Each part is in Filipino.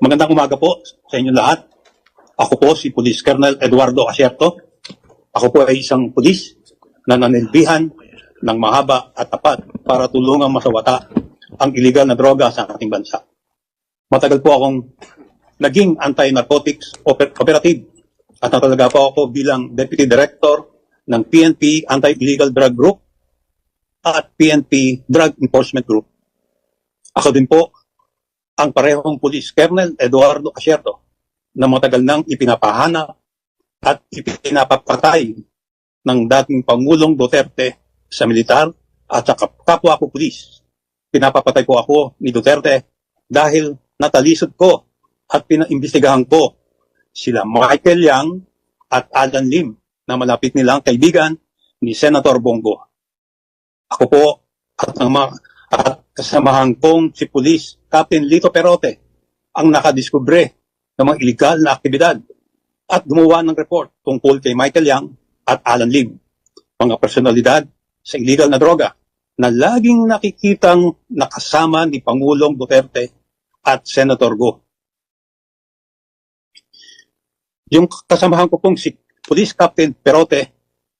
Magandang umaga po sa inyo lahat. Ako po si Police Colonel Eduardo Asierto. Ako po ay isang pulis na nanilbihan ng mahaba at tapat para tulungang masawata ang iligal na droga sa ating bansa. Matagal po akong naging anti-narcotics operative at natalaga po ako bilang Deputy Director ng PNP Anti-Illegal Drug Group at PNP Drug Enforcement Group. Ako din po ang parehong Police Colonel Eduardo Asierto na matagal nang ipinapahanap at ipinapapatay ng dating Pangulong Duterte sa militar at sa kapwa ko pulis. Pinapapatay po ako ni Duterte dahil natalisod ko at pinaimbestigahan ko sila Michael Yang at Alan Lim na malapit nilang kaibigan ni Senator Bongo. Ako po at kasamahan kong si Police Captain Lito Perote ang nakadiskubre ng mga illegal na aktibidad at gumawa ng report tungkol kay Michael Yang at Alan Lim, mga personalidad sa illegal na droga na laging nakikitang nakasama ni Pangulong Duterte at Senator Go. Yung kasamahan ko pong si Police Captain Perote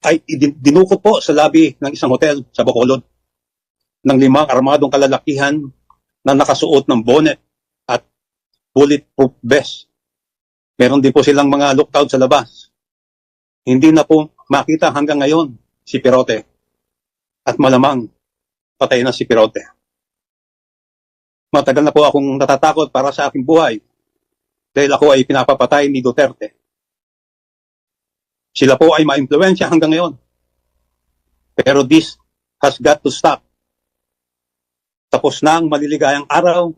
ay dinukot po sa lobby ng isang hotel sa Bacolod ng 5 armadong kalalakihan na nakasuot ng bonnet at bulletproof vest. Meron din po silang mga lookout sa labas. Hindi na po makita hanggang ngayon si Perote at malamang patay na si Perote. Matagal na po akong natatakot para sa aking buhay dahil ako ay pinapapatay ni Duterte. Sila po ay ma-impluwensya hanggang ngayon. Pero this has got to stop. Tapos na ang maliligayang araw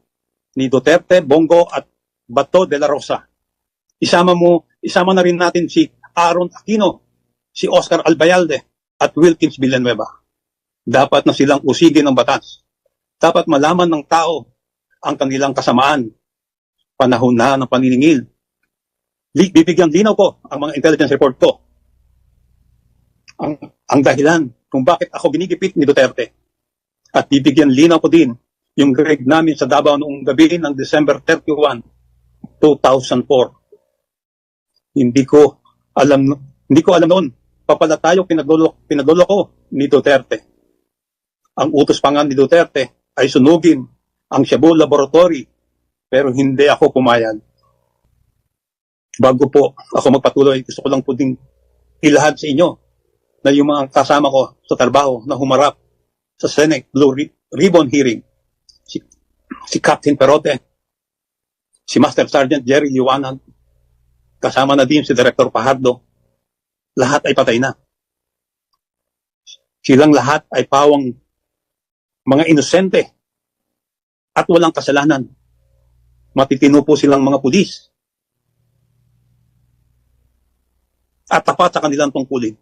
ni Duterte, Bongo at Bato de la Rosa. Isama na rin natin si Aaron Aquino, si Oscar Albayalde at Wilkins Villanueva. Dapat na silang usigin ng batas. Dapat malaman ng tao ang kanilang kasamaan. Panahon na ng paniningil. Bibigyan linaw ko ang mga intelligence report ko. Ang dahilan kung bakit ako ginigipit ni Duterte. At bibigyan linaw ko din yung grade namin sa Davao noong gabi ng December 31, 2004. Hindi ko alam noon. Papala tayo pinagloloko ni Duterte. Ang utos pa nga ni Duterte ay sunugin ang Shabu Laboratory pero hindi ako pumayag. Bago po ako magpatuloy, gusto ko lang po ding ilahad sa inyo na yung mga kasama ko sa trabaho na humarap sa Senate Blue Ribbon hearing, si Captain Perote, si Master Sergeant Jerry Liwanag, kasama na din si Director Fajardo, lahat ay patay na. Silang lahat ay pawang mga inosente at walang kasalanan. Matitino po silang mga pulis at tapat sa kanilang tungkulin.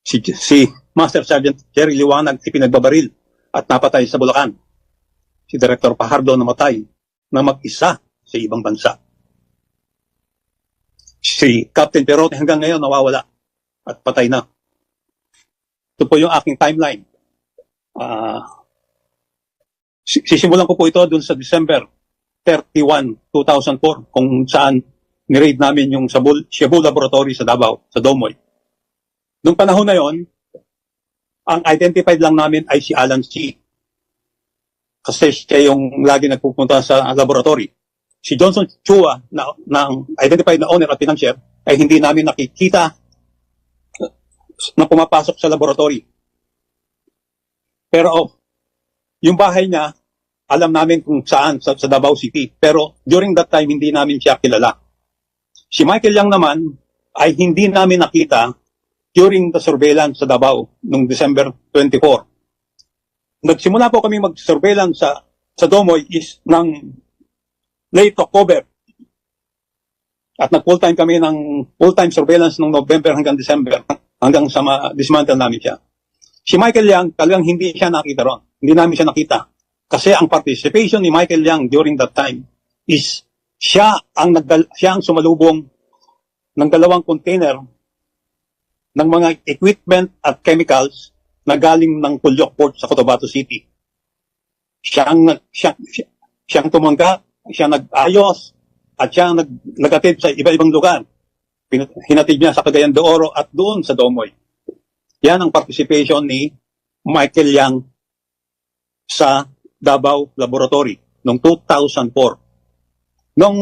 Si Master Sergeant Jerry Liwanag ipinagbabaril at napatay sa Bulacan. Si Director Fajardo namatay na mag-isa sa ibang bansa. Si Captain Perote hanggang ngayon nawawala at patay na. Ito po yung aking timeline. Sisimulan ko po ito dun sa December 31, 2004 kung saan ni-raid namin yung Shabu Laboratory sa Davao, sa Domoy. Noong panahon na yon, ang identified lang namin ay si Alan C. Kasi siya yung lagi nagpupunta sa laboratory. Si Johnson Chua, na identified na owner at financier, ay hindi namin nakikita na pumapasok sa laboratory. Pero yung bahay niya, alam namin kung saan, sa Davao City. Pero during that time, hindi namin siya kilala. Si Michael Yang naman ay hindi namin nakita during the surveillance sa Davao noong December 24. Nagsimula po kami mag-surveillance sa Domoy is ng late October. At nag-full-time kami ng full-time surveillance noong November hanggang December, hanggang sa dismantle namin siya. Si Michael Yang, talagang hindi siya nakita ron. Hindi namin siya nakita. Kasi ang participation ni Michael Yang during that time is siya ang sumalubong ng 2 container ng mga equipment at chemicals na galing ng Pulyok Port sa Cotabato City. Siyang tumanggap siya nag-ayos, at siya nag-atid sa iba-ibang lugar. Hinatid niya sa Cagayan de Oro at doon sa Domoy. Yan ang participation ni Michael Yang sa Davao Laboratory noong 2004. Noong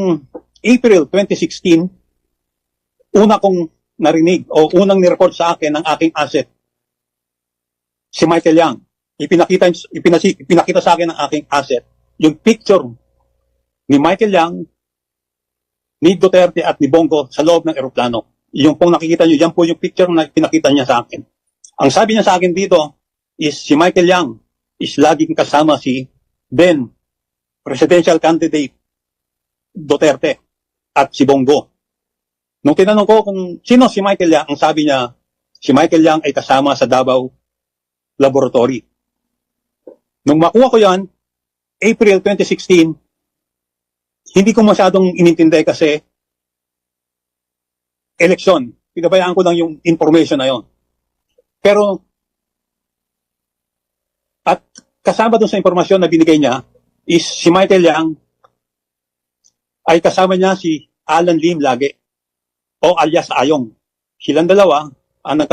April 2016, una kong narinig o unang nirecord sa akin ng aking asset, si Michael Yang. Ipinakita sa akin ng aking asset yung picture ni Michael Yang, ni Duterte at ni Bongo sa loob ng eroplano. Yung pong nakikita nyo, yan po yung picture na pinakita niya sa akin. Ang sabi niya sa akin dito is si Michael Yang is laging kasama si then presidential candidate Duterte at si Bongo. Nung tinanong ko kung sino si Michael Yang, ang sabi niya, si Michael Yang ay kasama sa Davao Laboratory. Nung makuha ko yan, April 2016, hindi ko masyadong inintindi kasi eleksyon. Pinabayaan ko lang yung information na yon. Pero, at kasama dun sa impormasyon na binigay niya, is si Michael Yang ay kasama niya si Alan Lim lagi, o alias Ayong. Silang dalawa ang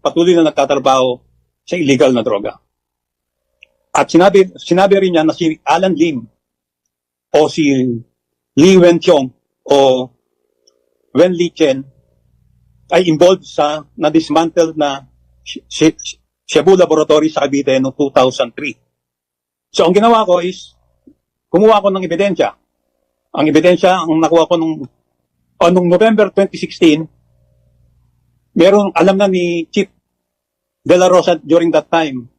patuloy na nagtatrabaho sa illegal na droga. At sinabi rin niya na si Alan Lim o si Li Wenqiong o Wen Li Chen ay involved sa na-dismantle na Cebu Laboratory sa Cavite noong 2003. So ang ginawa ko is kumuha ko ng ebidensya. Ang ebidensya, ang nakuha ko nung November 2016, alam na ni Chief De La Rosa during that time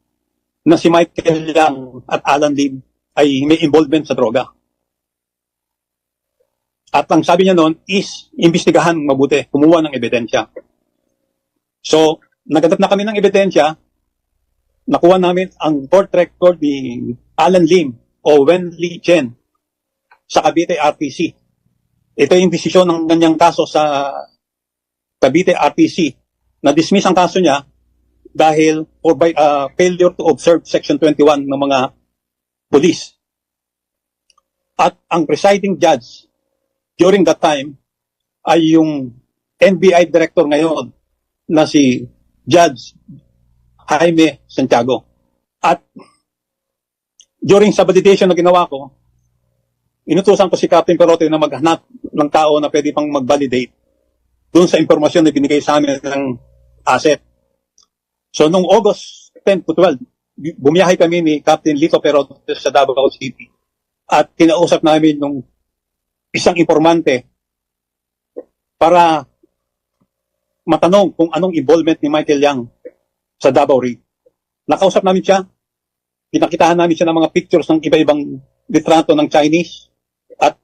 na si Michael Yang at Alan Lim ay may involvement sa droga. At ang sabi niya noon is imbestigahan mabuti, kumuha ng ebidensya. So, naghanap na kami ng ebidensya, nakuha namin ang court record ni Alan Lim o Wen Li Chen sa Cavite RTC. Ito yung desisyon ng kanyang kaso sa Cavite RTC. Na-dismiss ang kaso niya dahil by failure to observe Section 21 ng mga police. At ang presiding judge during that time ay yung NBI director ngayon na si Judge Jaime Santiago. At during sa validation na ginawa ko, inutusan ko si Captain Perote na maghanap ng tao na pwede pang mag-validate doon sa impormasyon na binigay sa amin ng asset. So, noong August 10 to 12, bumiyahe kami ni Captain Lito Perote sa Davao City at kinausap namin yung isang informante para matanong kung anong involvement ni Michael Yang sa Davao Rig. Nakausap namin siya, pinakitahan namin siya ng mga pictures ng iba-ibang litrato ng Chinese at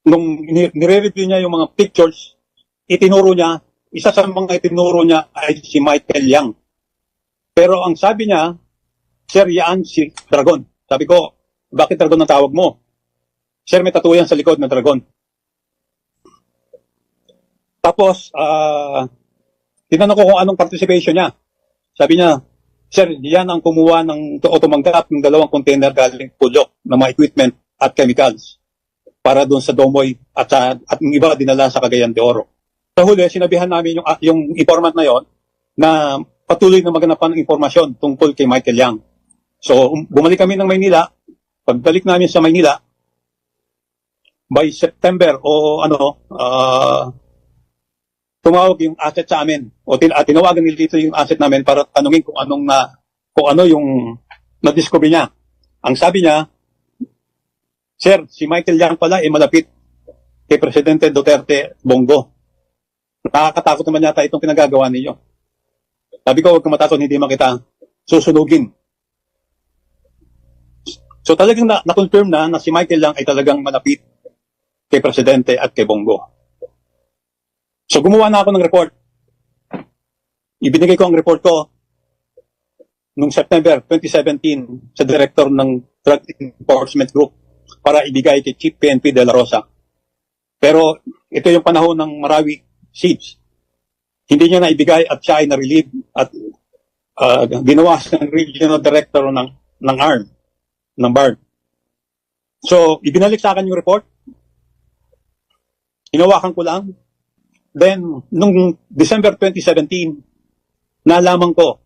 nung nire-review niya yung mga pictures, isa sa mga itinuro niya ay si Michael Yang. Pero ang sabi niya, Sir, yan si Dragon. Sabi ko, bakit Dragon ang tawag mo? Sir, may tattoo yan sa likod ng Dragon. Tapos, tinanong ko kung anong participation niya. Sabi niya, Sir, yan ang kumuha o tumanggap ng 2 container galing Pulok ng mga equipment at chemicals para doon sa Domoy at yung iba dinala sa Cagayan de Oro. Sa huli, sinabihan namin yung informant na yon na patuloy na maganapan ng impormasyon tungkol kay Michael Yang. So, bumalik kami ng Maynila. Pagbalik namin sa Maynila, by September tumawag yung asset sa amin o tinawagan nila dito yung asset namin para tanungin kung ano yung na-discover niya. Ang sabi niya, Sir, si Michael Yang pala ay malapit kay Presidente Duterte Bongo. Nakakatakot naman yata itong pinagagawa ninyo. Sabi ko, huwag kang matakot, hindi makita susunugin. So talagang na-confirm na si Michael Yang ay talagang malapit kay Presidente at kay Bongo. So gumawa na ako ng report. Ibinigay ko ang report ko noong September 2017 sa director ng Drug Enforcement Group para ibigay kay Chief PNP De La Rosa. Pero ito yung panahon ng Marawi siege. Hindi niya na ibigay at siya ay na-relieve at ginawa ng regional director ng ARM ng BARD. So, ibinalik sa akin yung report. Hinawakan ko lang. Then, nung December 2017, nalaman ko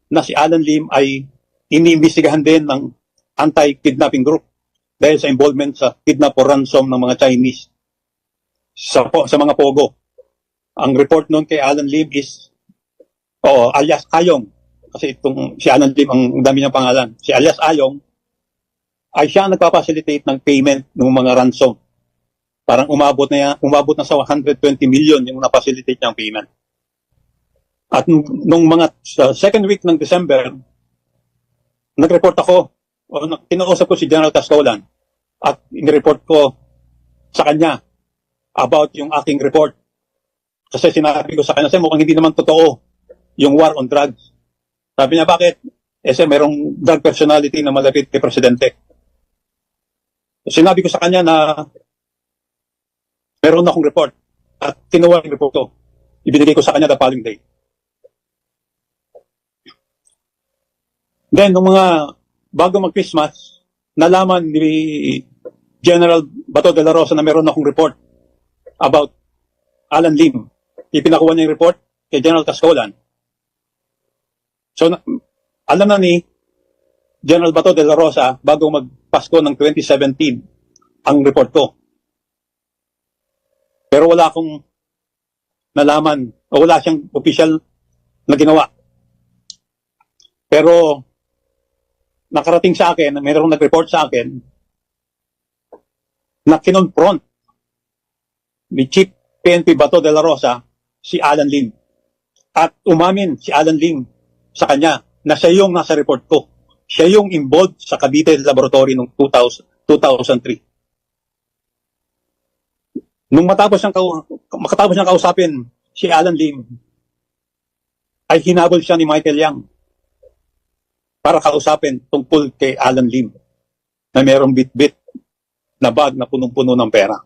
na si Alan Lim ay iniimbestigahan din ng anti-kidnapping group dahil sa involvement sa kidnap or ransom ng mga Chinese sa mga Pogo. Ang report noon kay Alan Lim is, alias Ayong, kasi itong si Alan Lim, ang dami niyang pangalan. Si alias Ayong, ay siya ang nagpapacilitate ng payment ng mga ransom. Parang umabot na sa 120 million yung na-facilitate niyang payment. At nung sa second week ng December, nag-report ako, kinausap ko si General Cascolan at in-report ko sa kanya about yung aking report. Kasi sinabi ko sa kanya, mukhang hindi naman totoo yung war on drugs. Sabi niya, bakit? Kasi merong drug personality na malapit kay Presidente. Sinabi ko sa kanya na meron akong report at kinuha yung report ko. Ibinigay ko sa kanya the following day. Then, nung bago mag-Christmas, nalaman ni General Bato de la Rosa na meron akong report about Alan Lim. Ipinakuha niya yung report kay General Cascolan. So, alam na ni General Bato de la Rosa bago mag-Pasko ng 2017 ang report ko. Pero wala akong nalaman o wala siyang official na ginawa. Pero nakarating sa akin, mayroong nag-report sa akin na kinonfront ni Chief PNP Bato de la Rosa si Alan Lim. At umamin si Alan Lim sa kanya na siya yung nasa report ko. Siya yung involved sa Cavite Laboratory noong 2003. Nung makatapos niyang kausapin si Alan Lim, ay hinabol siya ni Michael Yang para kausapin tungkol kay Alan Lim na mayroong bit-bit na bag na punong-puno ng pera.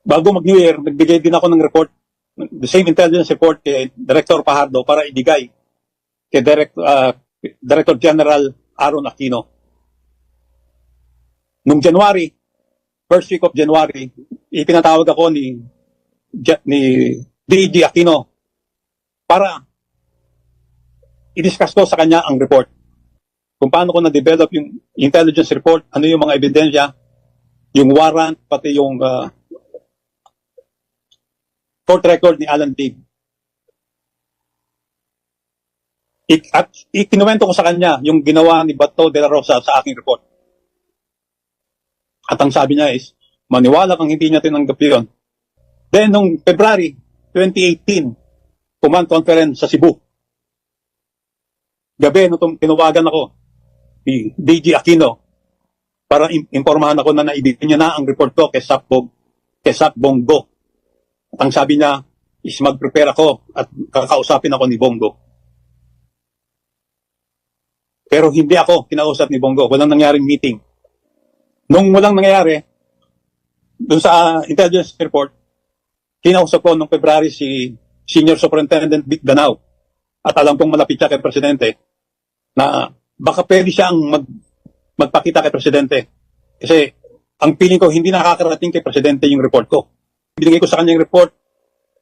Bago mag-New Year, nagbigay din ako ng report, the same intelligence report kay Director Pajardo para ibigay kay Director General Aaron Aquino. Noong January, first week of January, ipinatawag ako ni DG Aquino para i-discuss ko sa kanya ang report. Kung paano ko na-develop yung intelligence report, ano yung mga ebidensya, yung warrant, pati yung court record ni Alan Lim. At ikinuwento ko sa kanya yung ginawa ni Bato de la Rosa sa aking report. At ang sabi niya is, maniwala kang hindi niya tinanggap yun. Then, noong February 2018, command conference sa Cebu. Gabi, nung tinawagan ako ni DG Aquino para impormahan ako na naibigay niya na ang report ko kay Sac Bongo. At ang sabi niya is mag-prepare ako at kakausapin ako ni Bongo. Pero hindi ako kinausap ni Bongo. Walang nangyaring meeting. Nung walang nangyayari, doon sa intelligence report, kinausap ko noong February si Senior Superintendent Vic Danao. At alam kong malapit siya kay Presidente na baka pwede siyang magpakita kay Presidente. Kasi ang feeling ko hindi nakakarating kay Presidente yung report ko. Binigay ko sa kanya yung report,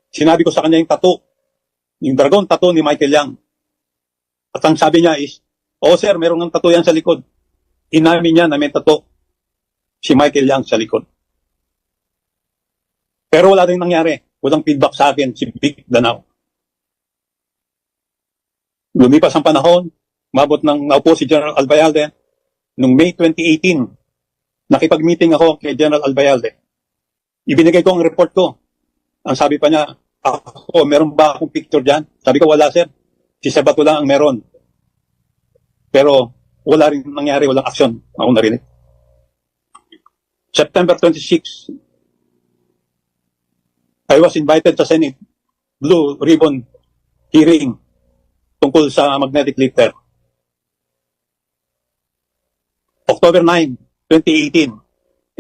sinabi ko sa kanya yung tattoo, yung dragon tattoo ni Michael Yang. At ang sabi niya is, sir, meron ng tattoo yan sa likod. Inamin niya na may tattoo si Michael Yang sa likod. Pero wala rin nangyari. Walang feedback sa akin si Vic Danao. Lumipas ang panahon, mabot ng naupo si General Albayalde. Noong May 2018, nakipag-meeting ako kay General Albayalde. Ibinigay ko ang report ko. Ang sabi pa niya, meron ba akong picture dyan? Sabi ko, wala sir. Si Sabato lang ang meron. Pero wala rin nangyari, walang aksyon. Ako narinig. September 26, I was invited sa Senate Blue Ribbon hearing tungkol sa magnetic lifter. October 9, 2018,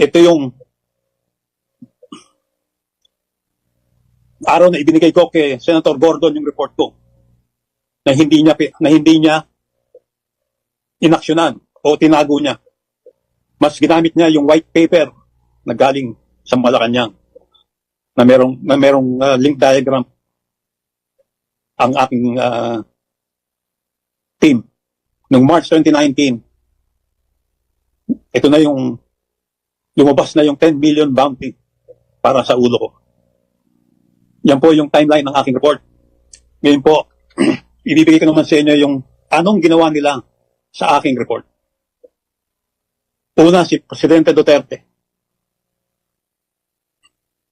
ito yung araw na ibinigay ko kay Senator Gordon yung report ko na hindi niya inaksyonan o tinago niya. Mas ginamit niya yung white paper na galing sa Malacanang na merong link diagram ang aking team. Noong March 2019, ito na yung lumabas na yung 10 million bounty para sa ulo ko. Yan po yung timeline ng aking report. Ngayon po, ibibigay ko naman sa inyo yung anong ginawa nila sa aking report. Una, si Presidente Duterte.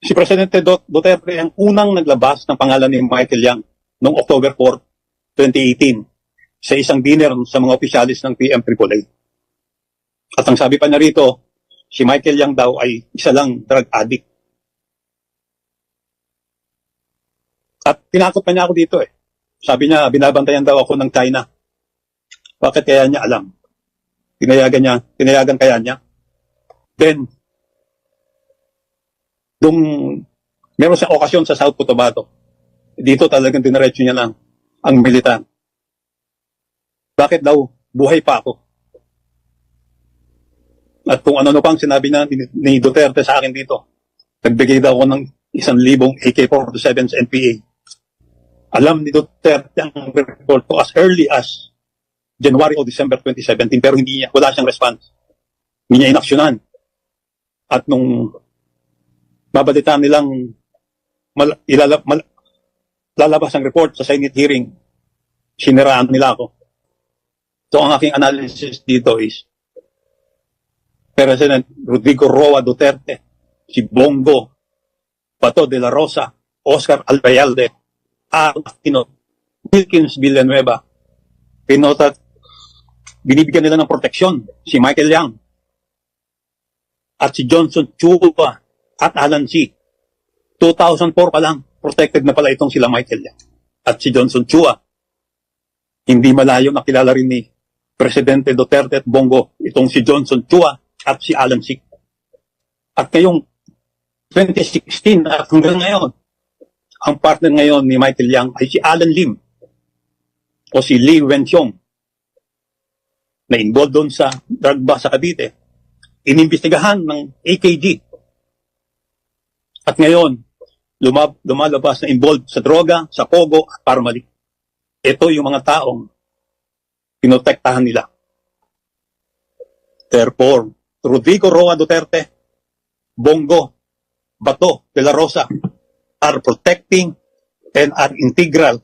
Si Presidente Duterte ang unang naglabas ng pangalan ni Michael Yang noong October 4, 2018 sa isang dinner sa mga opisyalis ng PMAAA. At ang sabi pa niya rito, si Michael Yang daw ay isa lang drug addict. At tinakot pa niya ako dito eh. Sabi niya, binabantayan daw ako ng China. Bakit kaya niya alam? Tinayagan kaya niya. Then, meron siyang okasyon sa South Cotabato. Dito talagang dinaretso niya lang ang militar. Bakit daw buhay pa ako? At kung ano pang sinabi niya ni Duterte sa akin dito, nagbigay daw ako ng 1,000 AK-47 sa NPA. Alam ni Duterte ang report ko as early as January o December 2017, pero wala siyang response. Hindi niya inaksyonan. At nung mabalitaan nilang lalabas ang report sa Senate hearing, siniraan nila ako. So ang aking analysis dito is President Rodrigo Roa Duterte, si Bongo, Bato de la Rosa, Oscar Albayalde, Aquino, Wilkins Villanueva, binibigyan nila ng proteksyon si Michael Yang at si Johnson Chua at Alan C. 2004 pa lang, protected na pala itong sila Michael Yang at si Johnson Chua. Hindi malayo nakilala rin ni Presidente Duterte at Bongo itong si Johnson Chua at si Alan C. At ngayong 2016 at hanggang ngayon, ang partner ngayon ni Michael Yang ay si Alan Lim o si Lee Wenxiong na involved doon sa drug bust sa Cavite. Inimbestigahan ng AKG. At ngayon, lumalabas na involved sa droga, sa pogo at parmali. Ito yung mga taong pinotektahan nila. Therefore, Rodrigo Roa Duterte, Bongo, Bato de la Rosa are protecting and are integral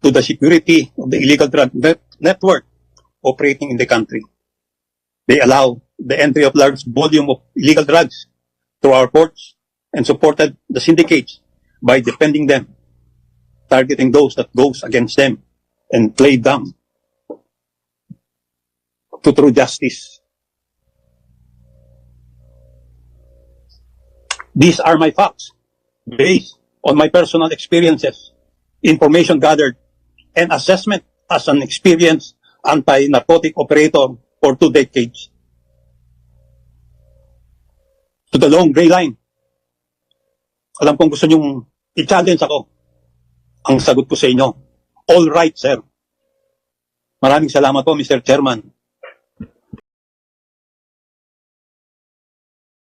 to the security of the illegal drug network operating in the country. They allow the entry of large volume of illegal drugs through our ports and supported the syndicates by defending them, targeting those that goes against them and play them to true justice. These are my facts based on my personal experiences, information gathered, and assessment as an experienced anti-narcotic operator for 2 decades. To the long gray line. Alam kong gusto nyong i-challenge ako. Ang sagot ko sa inyo, all right, sir. Maraming salamat po, Mr. Chairman.